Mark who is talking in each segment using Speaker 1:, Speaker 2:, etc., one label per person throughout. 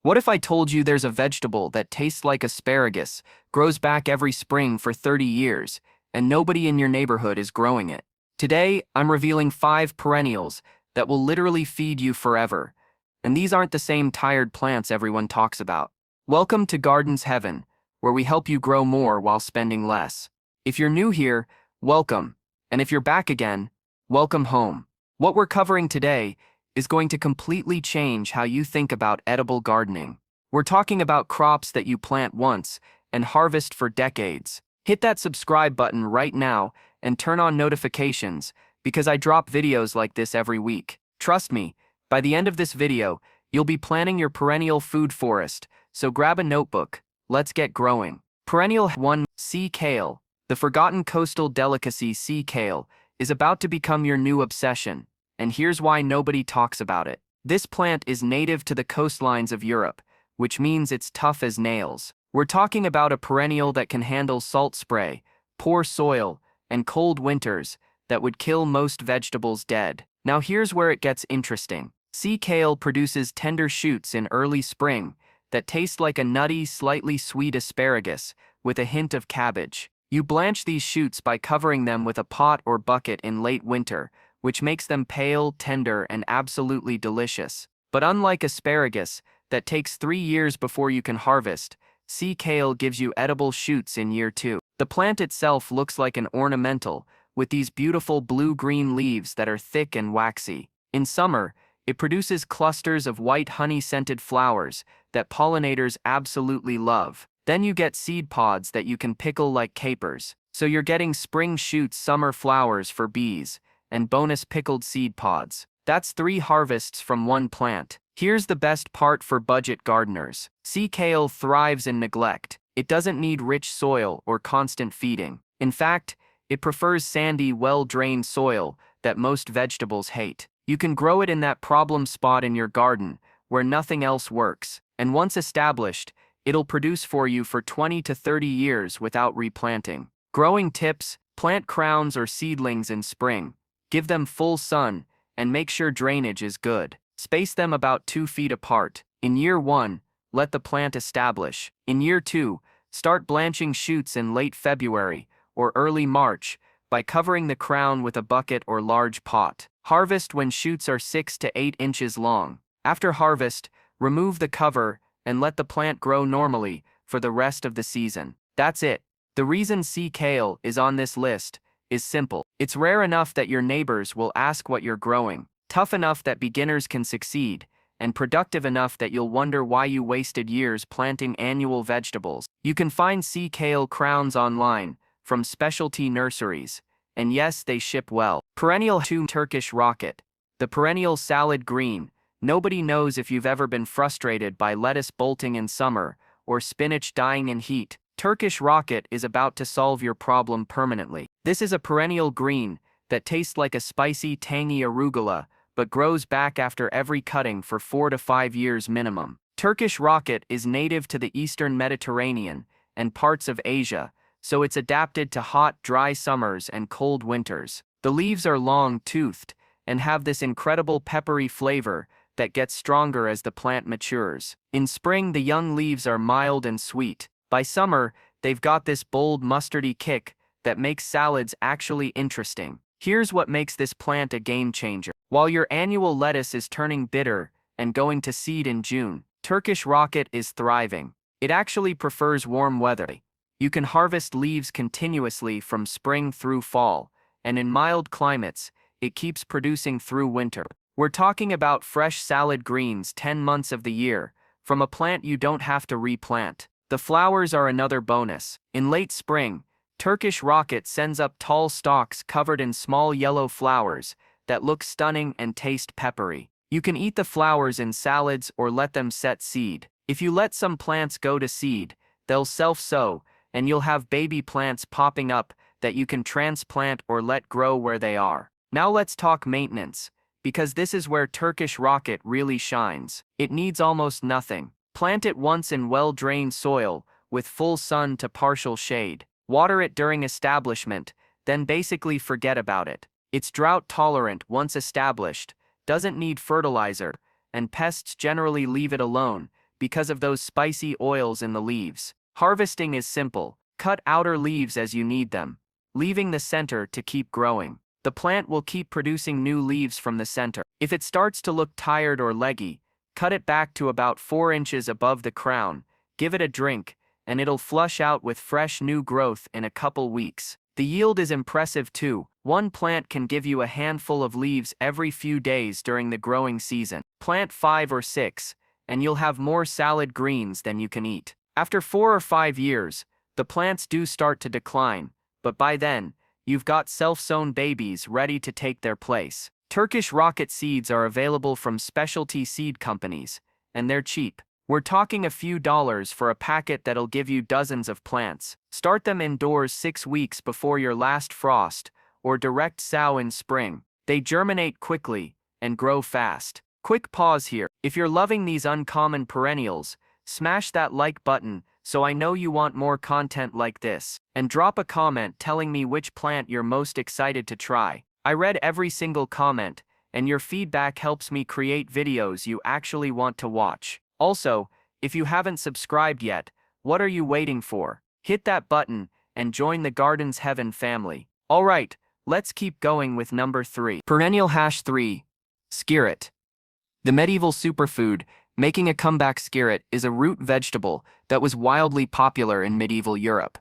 Speaker 1: What if I told you there's a vegetable that tastes like asparagus, grows back every spring for 30 years, and nobody in your neighborhood is growing it? Today, I'm revealing 5 perennials that will literally feed you forever. And these aren't the same tired plants everyone talks about. Welcome to Garden's Heaven, where we help you grow more while spending less. If you're new here, welcome. And if you're back again, welcome home. What we're covering today is going to completely change how you think about edible gardening. We're talking about crops that you plant once and harvest for decades. Hit that subscribe button right now and turn on notifications because I drop videos like this every week. Trust me, by the end of this video, you'll be planning your perennial food forest, so grab a notebook. Let's get growing. Perennial 1. Sea kale. The forgotten coastal delicacy sea kale is about to become your new obsession. And here's why nobody talks about it. This plant is native to the coastlines of Europe, which means it's tough as nails. We're talking about a perennial that can handle salt spray, poor soil, and cold winters that would kill most vegetables dead. Now here's where it gets interesting. Sea kale produces tender shoots in early spring that taste like a nutty, slightly sweet asparagus with a hint of cabbage. You blanch these shoots by covering them with a pot or bucket in late winter, which makes them pale, tender, and absolutely delicious. But unlike asparagus, that takes 3 years before you can harvest, sea kale gives you edible shoots in year 2. The plant itself looks like an ornamental, with these beautiful blue-green leaves that are thick and waxy. In summer, it produces clusters of white honey-scented flowers that pollinators absolutely love. Then you get seed pods that you can pickle like capers. So you're getting spring shoots, summer flowers for bees, and bonus pickled seed pods. That's 3 harvests from one plant. Here's the best part for budget gardeners. Sea kale thrives in neglect. It doesn't need rich soil or constant feeding. In fact, it prefers sandy, well-drained soil that most vegetables hate. You can grow it in that problem spot in your garden where nothing else works. And once established, it'll produce for you for 20 to 30 years without replanting. Growing tips: plant crowns or seedlings in spring. Give them full sun, and make sure drainage is good. Space them about 2 feet apart. In year 1, let the plant establish. In year 2, start blanching shoots in late February or early March by covering the crown with a bucket or large pot. Harvest when shoots are 6 to 8 inches long. After harvest, remove the cover and let the plant grow normally for the rest of the season. That's it. The reason sea kale is on this list is simple. It's rare enough that your neighbors will ask what you're growing, tough enough that beginners can succeed, and productive enough that you'll wonder why you wasted years planting annual vegetables. You can find sea kale crowns online from specialty nurseries, and yes, they ship well. Perennial 2. Turkish rocket. The perennial salad green. Nobody knows if you've ever been frustrated by lettuce bolting in summer or spinach dying in heat. Turkish rocket is about to solve your problem permanently. This is a perennial green that tastes like a spicy, tangy arugula, but grows back after every cutting for 4 to 5 years minimum. Turkish rocket is native to the eastern Mediterranean and parts of Asia, so it's adapted to hot, dry summers and cold winters. The leaves are long-toothed and have this incredible peppery flavor that gets stronger as the plant matures. In spring, the young leaves are mild and sweet. By summer, they've got this bold mustardy kick that makes salads actually interesting. Here's what makes this plant a game changer. While your annual lettuce is turning bitter and going to seed in June, Turkish rocket is thriving. It actually prefers warm weather. You can harvest leaves continuously from spring through fall, and in mild climates, it keeps producing through winter. We're talking about fresh salad greens 10 months of the year, from a plant you don't have to replant. The flowers are another bonus. In late spring, Turkish rocket sends up tall stalks covered in small yellow flowers that look stunning and taste peppery. You can eat the flowers in salads or let them set seed. If you let some plants go to seed, they'll self-sow, and you'll have baby plants popping up that you can transplant or let grow where they are. Now let's talk maintenance, because this is where Turkish rocket really shines. It needs almost nothing. Plant it once in well-drained soil with full sun to partial shade. Water it during establishment, then basically forget about it. It's drought-tolerant once established, doesn't need fertilizer, and pests generally leave it alone because of those spicy oils in the leaves. Harvesting is simple. Cut outer leaves as you need them, leaving the center to keep growing. The plant will keep producing new leaves from the center. If it starts to look tired or leggy, cut it back to about 4 inches above the crown, give it a drink, and it'll flush out with fresh new growth in a couple weeks. The yield is impressive too. One plant can give you a handful of leaves every few days during the growing season. Plant 5 or 6, and you'll have more salad greens than you can eat. After 4 or 5 years, the plants do start to decline, but by then, you've got self-sown babies ready to take their place. Turkish rocket seeds are available from specialty seed companies, and they're cheap. We're talking a few dollars for a packet that'll give you dozens of plants. Start them indoors 6 weeks before your last frost, or direct sow in spring. They germinate quickly and grow fast. Quick pause here. If you're loving these uncommon perennials, smash that like button so I know you want more content like this. And drop a comment telling me which plant you're most excited to try. I read every single comment, and your feedback helps me create videos you actually want to watch. Also, if you haven't subscribed yet, what are you waiting for? Hit that button and join the Garden's Heaven family. Alright, let's keep going with number 3. Perennial #3. Skirret. The medieval superfood, making a comeback. Skirret is a root vegetable that was wildly popular in medieval Europe,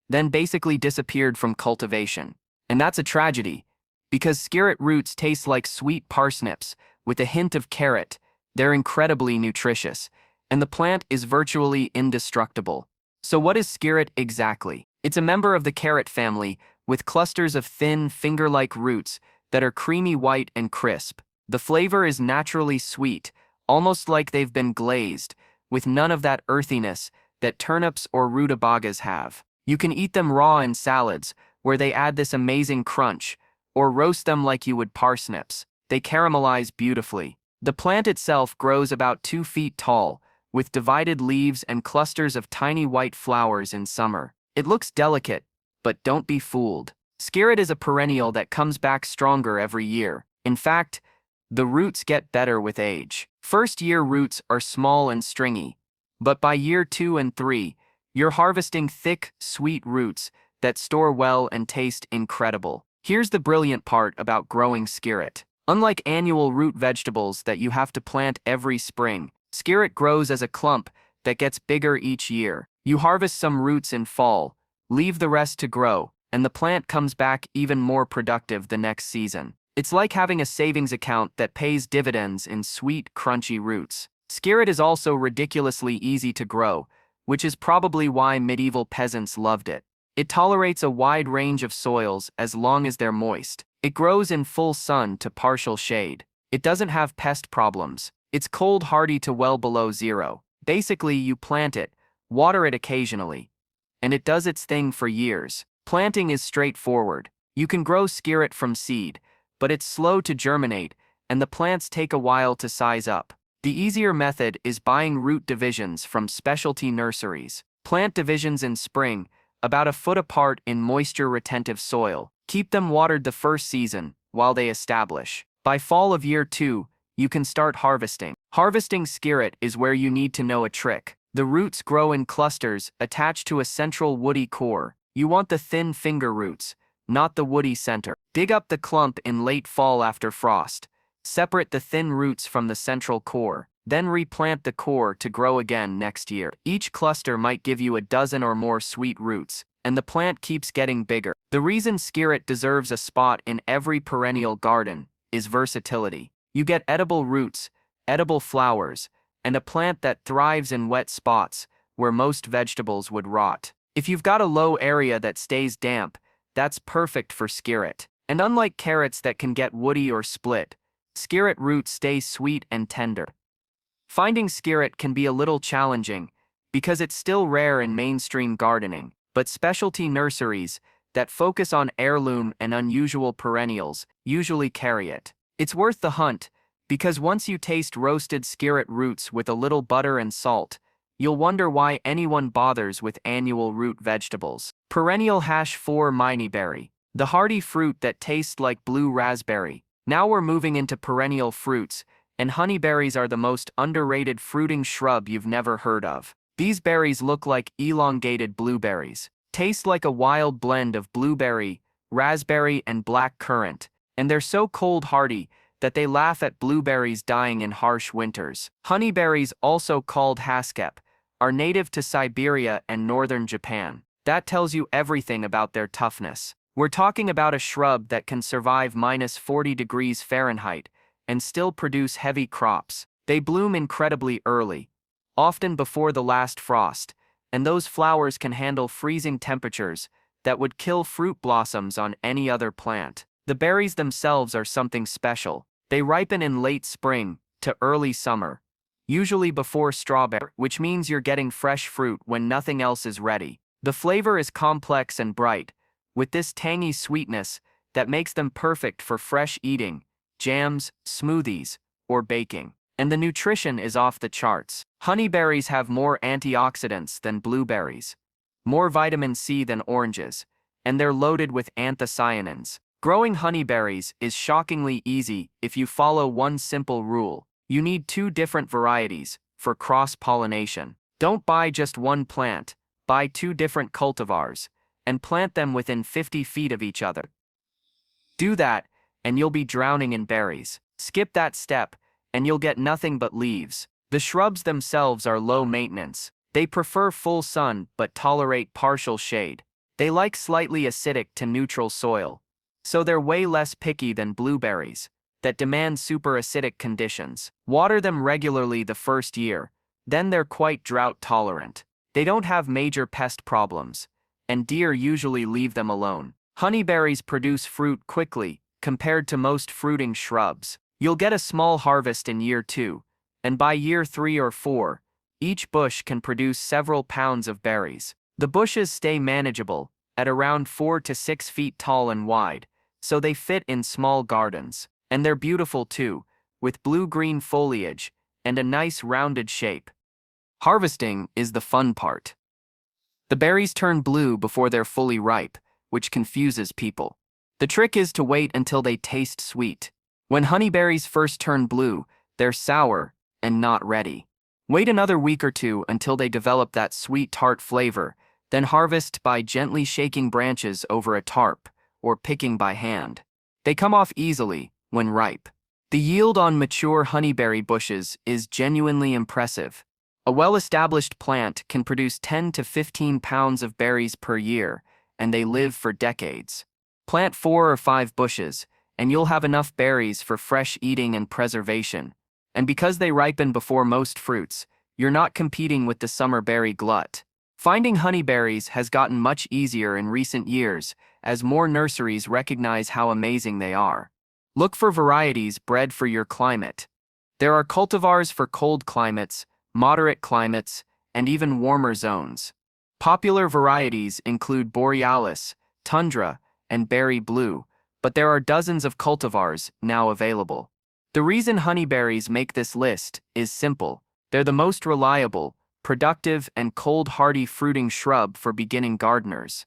Speaker 1: then basically disappeared from cultivation. And that's a tragedy, because skirret roots taste like sweet parsnips with a hint of carrot. They're incredibly nutritious, and the plant is virtually indestructible. So what is skirret exactly? It's a member of the carrot family with clusters of thin, finger-like roots that are creamy white and crisp. The flavor is naturally sweet, almost like they've been glazed, with none of that earthiness that turnips or rutabagas have. You can eat them raw in salads, where they add this amazing crunch, or roast them like you would parsnips. They caramelize beautifully. The plant itself grows about 2 feet tall, with divided leaves and clusters of tiny white flowers in summer. It looks delicate, but don't be fooled. Skirret is a perennial that comes back stronger every year. In fact, the roots get better with age. First-year roots are small and stringy, but by year 2 and 3, you're harvesting thick, sweet roots that store well and taste incredible. Here's the brilliant part about growing skirret. Unlike annual root vegetables that you have to plant every spring, skirret grows as a clump that gets bigger each year. You harvest some roots in fall, leave the rest to grow, and the plant comes back even more productive the next season. It's like having a savings account that pays dividends in sweet, crunchy roots. Skirret is also ridiculously easy to grow, which is probably why medieval peasants loved it. It tolerates a wide range of soils as long as they're moist. It grows in full sun to partial shade. It doesn't have pest problems. It's cold hardy to well below 0. Basically, you plant it, water it occasionally, and it does its thing for years. Planting is straightforward. You can grow skirret from seed, but it's slow to germinate, and the plants take a while to size up. The easier method is buying root divisions from specialty nurseries. Plant divisions in spring, about a foot apart in moisture-retentive soil. Keep them watered the first season, while they establish. By fall of year 2, you can start harvesting. Harvesting skirret is where you need to know a trick. The roots grow in clusters attached to a central woody core. You want the thin finger roots, not the woody center. Dig up the clump in late fall after frost. Separate the thin roots from the central core. Then replant the core to grow again next year. Each cluster might give you a dozen or more sweet roots, and the plant keeps getting bigger. The reason skirret deserves a spot in every perennial garden is versatility. You get edible roots, edible flowers, and a plant that thrives in wet spots where most vegetables would rot. If you've got a low area that stays damp, that's perfect for skirret. And unlike carrots that can get woody or split, skirret roots stay sweet and tender. Finding skirret can be a little challenging because it's still rare in mainstream gardening, but specialty nurseries that focus on heirloom and unusual perennials usually carry it. It's worth the hunt because once you taste roasted skirret roots with a little butter and salt, you'll wonder why anyone bothers with annual root vegetables. Perennial #4 honeyberry, the hardy fruit that tastes like blue raspberry. Now we're moving into perennial fruits, and honeyberries are the most underrated fruiting shrub you've never heard of. These berries look like elongated blueberries, taste like a wild blend of blueberry, raspberry, and black currant, and they're so cold hardy that they laugh at blueberries dying in harsh winters. Honeyberries, also called haskep, are native to Siberia and northern Japan. That tells you everything about their toughness. We're talking about a shrub that can survive -40 degrees Fahrenheit and still produce heavy crops. They bloom incredibly early, often before the last frost, and those flowers can handle freezing temperatures that would kill fruit blossoms on any other plant. The berries themselves are something special. They ripen in late spring to early summer, usually before strawberry, which means you're getting fresh fruit when nothing else is ready. The flavor is complex and bright, with this tangy sweetness that makes them perfect for fresh eating, jams, smoothies, or baking. And the nutrition is off the charts. Honeyberries have more antioxidants than blueberries, more vitamin C than oranges, and they're loaded with anthocyanins. Growing honeyberries is shockingly easy if you follow one simple rule. You need 2 different varieties for cross-pollination. Don't buy just one plant, buy 2 different cultivars, and plant them within 50 feet of each other. Do that, and you'll be drowning in berries. Skip that step, and you'll get nothing but leaves. The shrubs themselves are low maintenance. They prefer full sun but tolerate partial shade. They like slightly acidic to neutral soil, so they're way less picky than blueberries that demand super acidic conditions. Water them regularly the first year, then they're quite drought tolerant. They don't have major pest problems, and deer usually leave them alone. Honeyberries produce fruit quickly compared to most fruiting shrubs. You'll get a small harvest in year 2, and by year 3 or 4, each bush can produce several pounds of berries. The bushes stay manageable, at around 4 to 6 feet tall and wide, so they fit in small gardens. And they're beautiful too, with blue-green foliage and a nice rounded shape. Harvesting is the fun part. The berries turn blue before they're fully ripe, which confuses people. The trick is to wait until they taste sweet. When honeyberries first turn blue, they're sour and not ready. Wait another week or 2 until they develop that sweet tart flavor, then harvest by gently shaking branches over a tarp or picking by hand. They come off easily when ripe. The yield on mature honeyberry bushes is genuinely impressive. A well-established plant can produce 10 to 15 pounds of berries per year, and they live for decades. Plant 4 or 5 bushes, and you'll have enough berries for fresh eating and preservation. And because they ripen before most fruits, you're not competing with the summer berry glut. Finding honeyberries has gotten much easier in recent years as more nurseries recognize how amazing they are. Look for varieties bred for your climate. There are cultivars for cold climates, moderate climates, and even warmer zones. Popular varieties include Borealis, Tundra, and Berry Blue, but there are dozens of cultivars now available. The reason honeyberries make this list is simple. They're the most reliable, productive, and cold-hardy fruiting shrub for beginning gardeners.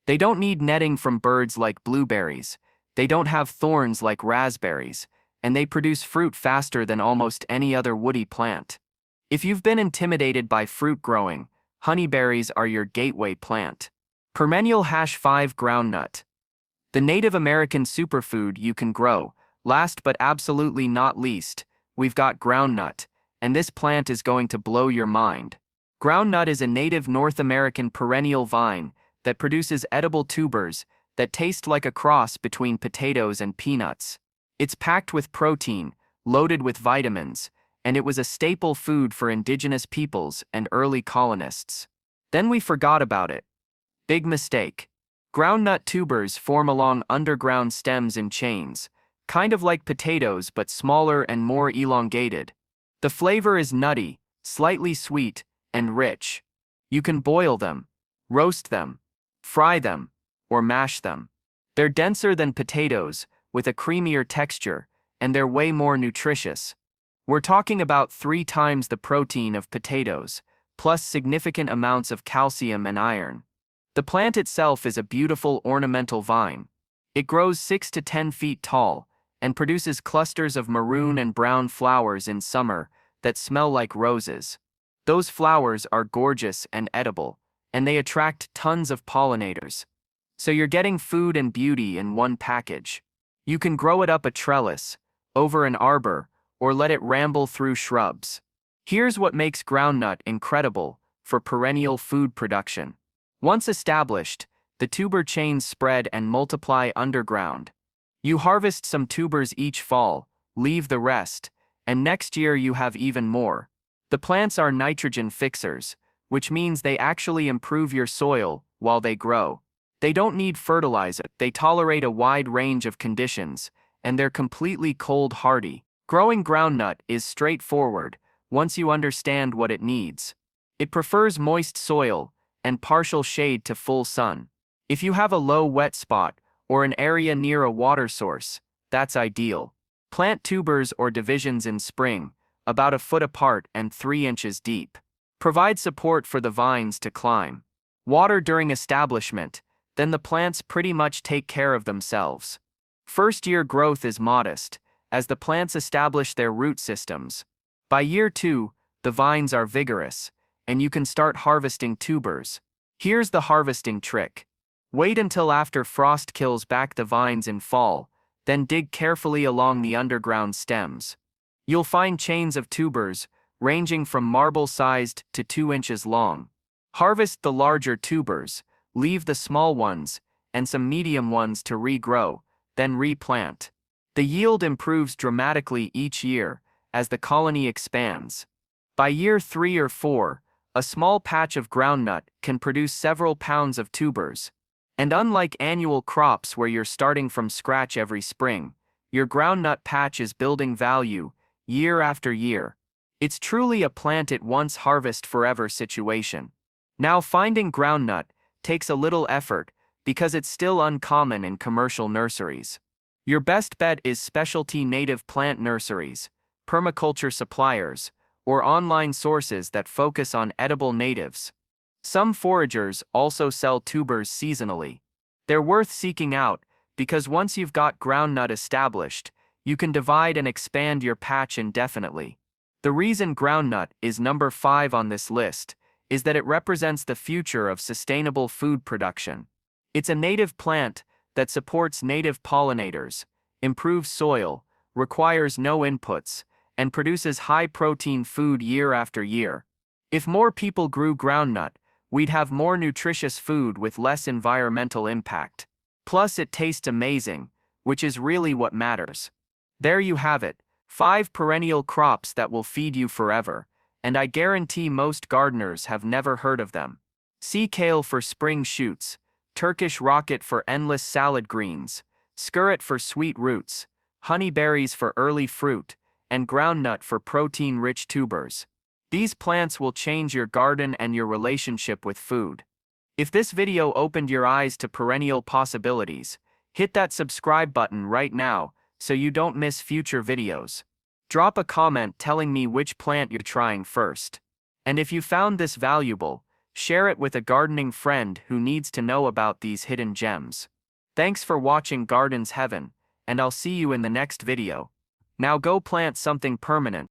Speaker 1: They don't need netting from birds like blueberries, they don't have thorns like raspberries, and they produce fruit faster than almost any other woody plant. If you've been intimidated by fruit growing, honeyberries are your gateway plant. Perennial #5 groundnut. The Native American superfood you can grow. Last but absolutely not least, we've got groundnut, and this plant is going to blow your mind. Groundnut is a native North American perennial vine that produces edible tubers that taste like a cross between potatoes and peanuts. It's packed with protein, loaded with vitamins, and it was a staple food for indigenous peoples and early colonists. Then we forgot about it. Big mistake. Groundnut tubers form along underground stems in chains, kind of like potatoes but smaller and more elongated. The flavor is nutty, slightly sweet, and rich. You can boil them, roast them, fry them, or mash them. They're denser than potatoes, with a creamier texture, and they're way more nutritious. We're talking about 3 times the protein of potatoes, plus significant amounts of calcium and iron. The plant itself is a beautiful ornamental vine. It grows 6 to 10 feet tall, and produces clusters of maroon and brown flowers in summer that smell like roses. Those flowers are gorgeous and edible, and they attract tons of pollinators. So you're getting food and beauty in one package. You can grow it up a trellis, over an arbor, or let it ramble through shrubs. Here's what makes groundnut incredible for perennial food production. Once established, the tuber chains spread and multiply underground. You harvest some tubers each fall, leave the rest, and next year you have even more. The plants are nitrogen fixers, which means they actually improve your soil while they grow. They don't need fertilizer, they tolerate a wide range of conditions, and they're completely cold hardy. Growing groundnut is straightforward once you understand what it needs. It prefers moist soil and partial shade to full sun. If you have a low wet spot or an area near a water source, that's ideal. Plant tubers or divisions in spring, about a foot apart and 3 inches deep. Provide support for the vines to climb. Water during establishment, then the plants pretty much take care of themselves. First-year growth is modest, as the plants establish their root systems. By year 2, the vines are vigorous, and you can start harvesting tubers. Here's the harvesting trick. Wait until after frost kills back the vines in fall, then dig carefully along the underground stems. You'll find chains of tubers, ranging from marble-sized to 2 inches long. Harvest the larger tubers, leave the small ones, and some medium ones to regrow, then replant. The yield improves dramatically each year as the colony expands. By year 3 or 4, a small patch of groundnut can produce several pounds of tubers. And unlike annual crops where you're starting from scratch every spring, your groundnut patch is building value year after year. It's truly a plant at once harvest forever situation. Now finding groundnut takes a little effort because it's still uncommon in commercial nurseries. Your best bet is specialty native plant nurseries, permaculture suppliers, or online sources that focus on edible natives. Some foragers also sell tubers seasonally. They're worth seeking out because once you've got groundnut established, you can divide and expand your patch indefinitely. The reason groundnut is number 5 on this list is that it represents the future of sustainable food production. It's a native plant that supports native pollinators, improves soil, requires no inputs, and produces high-protein food year after year. If more people grew groundnut, we'd have more nutritious food with less environmental impact. Plus, it tastes amazing, which is really what matters. There you have it, 5 perennial crops that will feed you forever, and I guarantee most gardeners have never heard of them. See kale for spring shoots, Turkish rocket for endless salad greens, skirret for sweet roots, honeyberries for early fruit, and groundnut for protein-rich tubers. These plants will change your garden and your relationship with food. If this video opened your eyes to perennial possibilities, hit that subscribe button right now so you don't miss future videos. Drop a comment telling me which plant you're trying first. And if you found this valuable, share it with a gardening friend who needs to know about these hidden gems. Thanks for watching Gardens Heaven, and I'll see you in the next video. Now go plant something permanent.